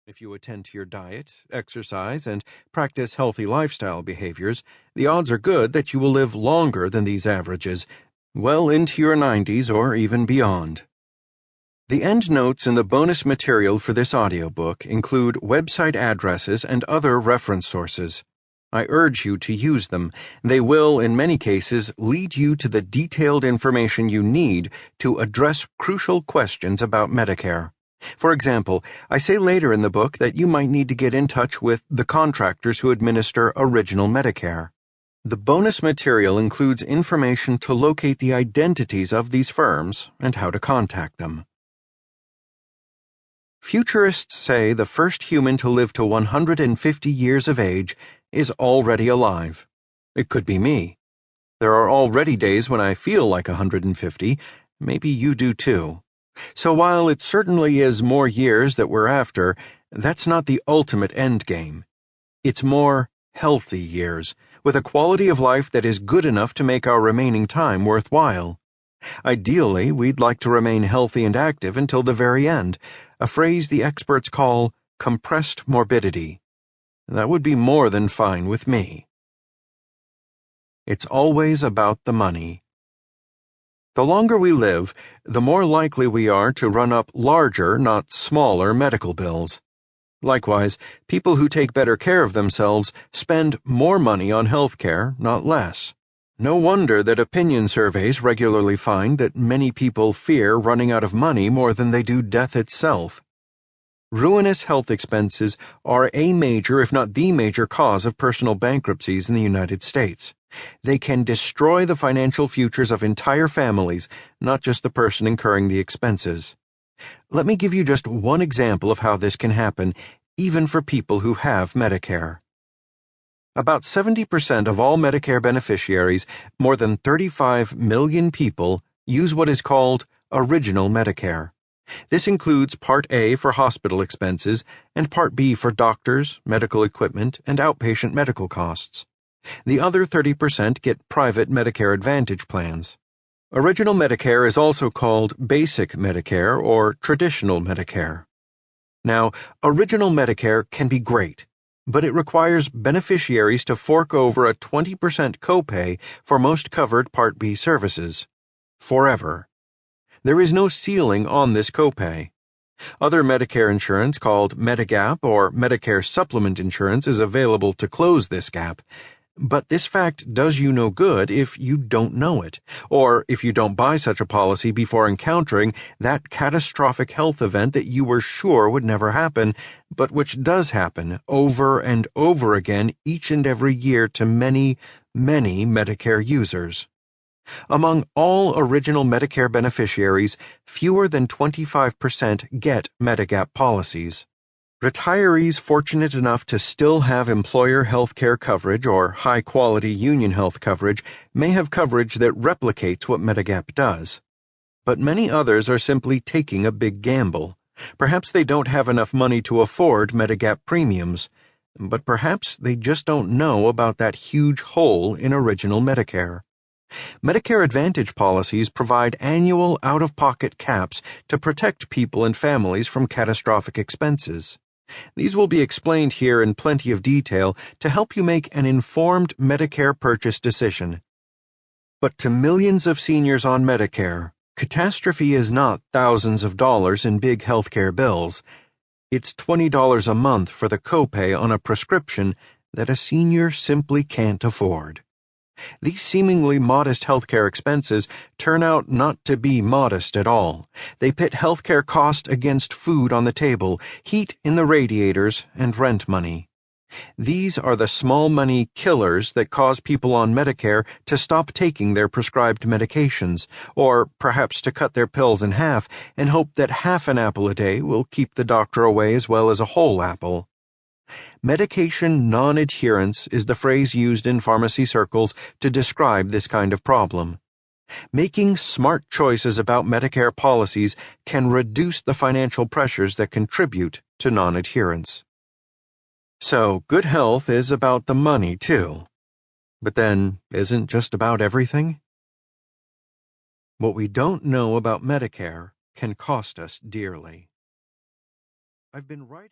If you attend to your diet, exercise, and practice healthy lifestyle behaviors, the odds are good that you will live longer than these averages, well into your 90s or even beyond. The endnotes in the bonus material for this audiobook include website addresses and other reference sources. I urge you to use them. They will, in many cases, lead you to the detailed information you need to address crucial questions about Medicare. For example, I say later in the book that you might need to get in touch with the contractors who administer Original Medicare. The bonus material includes information to locate the identities of these firms and how to contact them. Futurists say the first human to live to 150 years of age is already alive. It could be me. There are already days when I feel like 150. Maybe you do too. So while it certainly is more years that we're after, that's not the ultimate end game. It's more healthy years, with a quality of life that is good enough to make our remaining time worthwhile. Ideally, we'd like to remain healthy and active until the very end, a phrase the experts call compressed morbidity. That would be more than fine with me. It's always about the money. The longer we live, the more likely we are to run up larger, not smaller, medical bills. Likewise, people who take better care of themselves spend more money on health care, not less. No wonder that opinion surveys regularly find that many people fear running out of money more than they do death itself. Ruinous health expenses are a major, if not the major, cause of personal bankruptcies in the United States. They can destroy the financial futures of entire families, not just the person incurring the expenses. Let me give you just one example of how this can happen, even for people who have Medicare. About 70% of all Medicare beneficiaries, more than 35 million people, use what is called Original Medicare. This includes Part A for hospital expenses and Part B for doctors, medical equipment, and outpatient medical costs. The other 30% get private Medicare Advantage plans. Original Medicare is also called Basic Medicare or Traditional Medicare. Now, Original Medicare can be great, but it requires beneficiaries to fork over a 20% copay for most covered Part B services. Forever. There is no ceiling on this copay. Other Medicare insurance called Medigap or Medicare Supplement insurance is available to close this gap. But this fact does you no good if you don't know it, or if you don't buy such a policy before encountering that catastrophic health event that you were sure would never happen, but which does happen over and over again each and every year to many, many Medicare users. Among all Original Medicare beneficiaries, fewer than 25% get Medigap policies. Retirees fortunate enough to still have employer health care coverage or high-quality union health coverage may have coverage that replicates what Medigap does. But many others are simply taking a big gamble. Perhaps they don't have enough money to afford Medigap premiums, but perhaps they just don't know about that huge hole in Original Medicare. Medicare Advantage policies provide annual out-of-pocket caps to protect people and families from catastrophic expenses. These will be explained here in plenty of detail to help you make an informed Medicare purchase decision. But to millions of seniors on Medicare, catastrophe is not thousands of dollars in big healthcare bills. It's $20 a month for the copay on a prescription that a senior simply can't afford. These seemingly modest healthcare expenses turn out not to be modest at all. They pit healthcare cost against food on the table, heat in the radiators, and rent money. These are the small money killers that cause people on Medicare to stop taking their prescribed medications, or perhaps to cut their pills in half and hope that half an apple a day will keep the doctor away as well as a whole apple. Medication non-adherence is the phrase used in pharmacy circles to describe this kind of problem. Making smart choices about Medicare policies can reduce the financial pressures that contribute to non-adherence. So, good health is about the money, too. But then, isn't just about everything? What we don't know about Medicare can cost us dearly. I've been writing